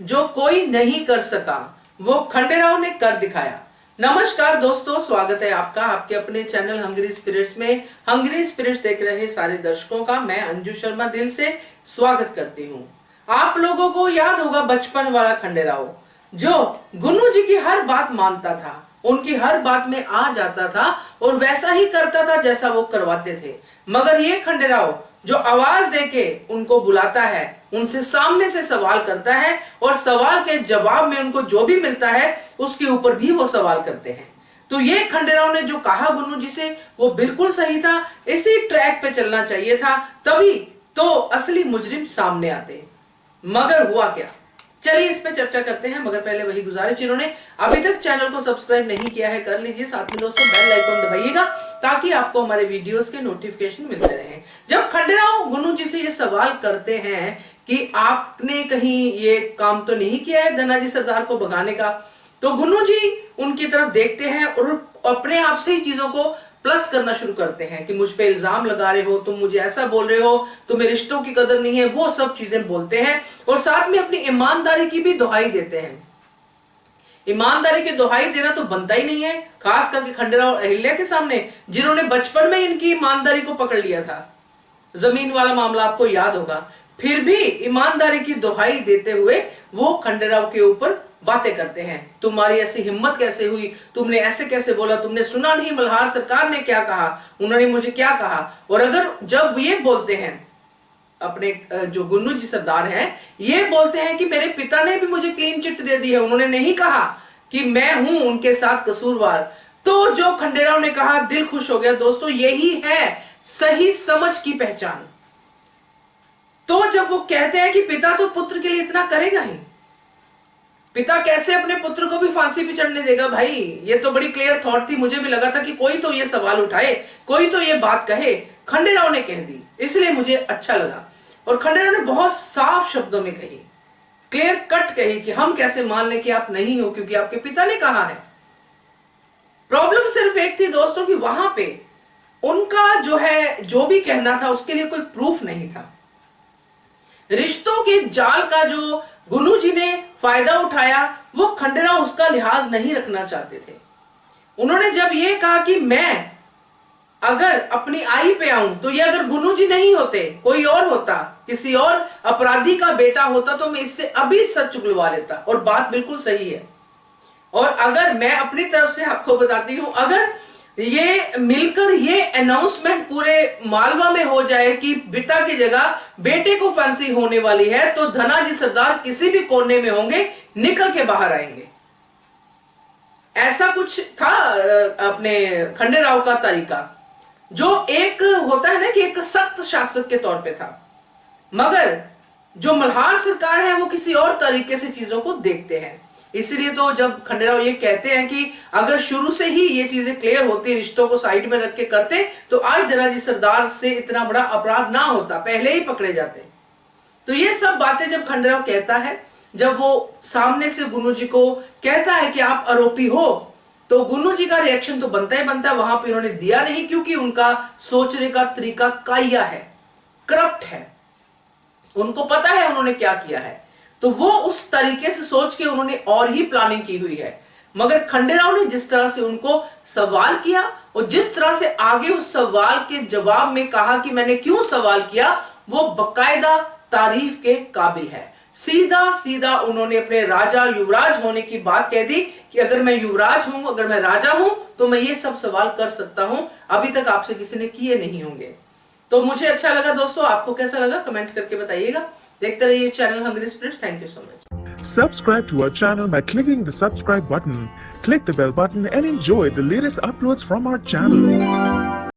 जो कोई नहीं कर सका वो खंडेराव ने कर दिखाया। नमस्कार दोस्तों, स्वागत है आपका आपके अपने चैनल हंग्री स्पिरिट्स में। हंग्री स्पिरिट्स देख रहे सारे दर्शकों का मैं अंजू शर्मा दिल से स्वागत करती हूँ। आप लोगों को याद होगा बचपन वाला खंडेराव जो गुन्नू जी की हर बात मानता था, उनकी हर बात में आ जाता था और वैसा ही करता था जैसा वो करवाते थे। मगर ये खंडेराव जो आवाज देके उनको बुलाता है, उनसे सामने से सवाल करता है और सवाल के जवाब में उनको जो भी मिलता है उसके ऊपर भी वो सवाल करते हैं। तो ये खंडेराव ने जो कहा गुन्नू जी से वो बिल्कुल सही था, इसी ट्रैक पे चलना चाहिए था, तभी तो असली मुजरिम सामने आते। मगर हुआ क्या, चलिए इस पे चर्चा करते हैं। मगर पहले वही गुजारिश, जिन्होंने अभी तक चैनल को सब्सक्राइब नहीं किया है कर लीजिए, साथ में दोस्तों बेल आइकन दबाइएगा ताकि आपको हमारे वीडियोस के नोटिफिकेशन मिलते रहें। जब खंडेराव गुन्नू जी से ये सवाल करते हैं कि आपने कहीं ये काम तो नहीं किया है धनाजी सरदार को भगाने का, तो गुन्नू जी उनकी तरफ देखते हैं और अपने आप से ही चीजों को प्लस करना शुरू करते हैं कि मुझ पे इल्जाम लगा रहे हो, तुम मुझे ऐसा बोल रहे हो, तुम्हें रिश्तों की कदर नहीं है, वो सब चीजें बोलते हैं और साथ में अपनी ईमानदारी की भी दुहाई देते हैं। ईमानदारी की दुहाई देना तो बनता ही नहीं है, खास करके खंडेराव और अहिल्या के सामने, जिन्होंने बचपन में इनकी ईमानदारी को पकड़ लिया था। जमीन वाला मामला आपको याद होगा। फिर भी ईमानदारी की दुहाई देते हुए वो खंडेराव के ऊपर बातें करते हैं। तुम्हारी ऐसी हिम्मत कैसे हुई, तुमने ऐसे कैसे बोला, तुमने सुना नहीं मल्हार सरकार ने क्या कहा, उन्होंने मुझे क्या कहा। और अगर जब ये बोलते हैं, अपने जो गुन्नू जी सरदार हैं, ये बोलते हैं कि मेरे पिता ने भी मुझे क्लीन चिट दे दी है, उन्होंने नहीं कहा कि मैं हूं उनके साथ कसूरवार, तो जो खंडेराव ने कहा दिल खुश हो गया। दोस्तों यही है सही समझ की पहचान। तो जब वो कहते हैं कि पिता तो पुत्र के लिए इतना करेगा ही, पिता कैसे अपने पुत्र को भी फांसी पे चढ़ने देगा भाई, ये तो बड़ी क्लियर थॉट थी। मुझे भी लगा था कि कोई तो ये सवाल उठाए, कोई तो ये बात कहे। खंडेराव ने कह दी, इसलिए मुझे अच्छा लगा। और खंडेराव ने बहुत साफ शब्दों में कही, क्लियर कट कही कि हम कैसे मान लें कि आप नहीं हो क्योंकि आपके पिता ने कहा है। प्रॉब्लम सिर्फ एक थी दोस्तों कि वहां पे उनका जो है जो भी कहना था उसके लिए कोई प्रूफ नहीं था। रिश्तों के जाल का जो गुन्नू जी ने फायदा उठाया वो खंडेराव उसका लिहाज नहीं रखना चाहते थे। उन्होंने जब ये कहा कि मैं अगर अपनी आई पे आऊं, तो ये अगर गुन्नू जी नहीं होते, कोई और होता, किसी और अपराधी का बेटा होता, तो मैं इससे अभी सच चुगलवा लेता। और बात बिल्कुल सही है। और अगर मैं अपनी तरफ से आपको बताती हूं, अगर ये मिलकर ये अनाउंसमेंट पूरे मालवा में हो जाए कि बेटा की जगह बेटे को फांसी होने वाली है, तो धनाजी सरदार किसी भी कोने में होंगे, निकल के बाहर आएंगे। ऐसा कुछ था अपने खंडेराव का तरीका, जो एक होता है ना कि एक सख्त शासक के तौर पे था। मगर जो मल्हार सरकार है वो किसी और तरीके से चीजों को देखते हैं। इसलिए तो जब खंडेराव ये कहते हैं कि अगर शुरू से ही ये चीजें क्लियर होती, रिश्तों को साइड में रख के करते, तो आज धनाजी सरदार से इतना बड़ा अपराध ना होता, पहले ही पकड़े जाते। तो ये सब बातें जब खंडेराव कहता है, जब वो सामने से गुन्नू जी को कहता है कि आप आरोपी हो, तो गुन्नू जी का रिएक्शन तो बनता ही बनता है। वहां पे उन्होंने दिया नहीं क्योंकि उनका सोचने का तरीका काया है, करप्ट है, उनको पता है उन्होंने क्या किया है, तो वो उस तरीके से सोच के उन्होंने और ही प्लानिंग की हुई है। मगर खंडेराव ने जिस तरह से उनको सवाल किया और जिस तरह से आगे उस सवाल के जवाब में कहा कि मैंने क्यों सवाल किया, वो बकायदा तारीफ के काबिल है। सीधा सीधा उन्होंने अपने राजा युवराज होने की बात कह दी कि अगर मैं युवराज हूं, अगर मैं राजा हूं, तो मैं ये सब सवाल कर सकता हूं, अभी तक आपसे किसी ने किए नहीं होंगे। तो मुझे अच्छा लगा दोस्तों, आपको कैसा लगा कमेंट करके बताइएगा। देखते रहिए channel hungry spirits. Thank you so much. Subscribe to our channel by clicking the subscribe button. Click the bell button and enjoy the latest uploads from our channel.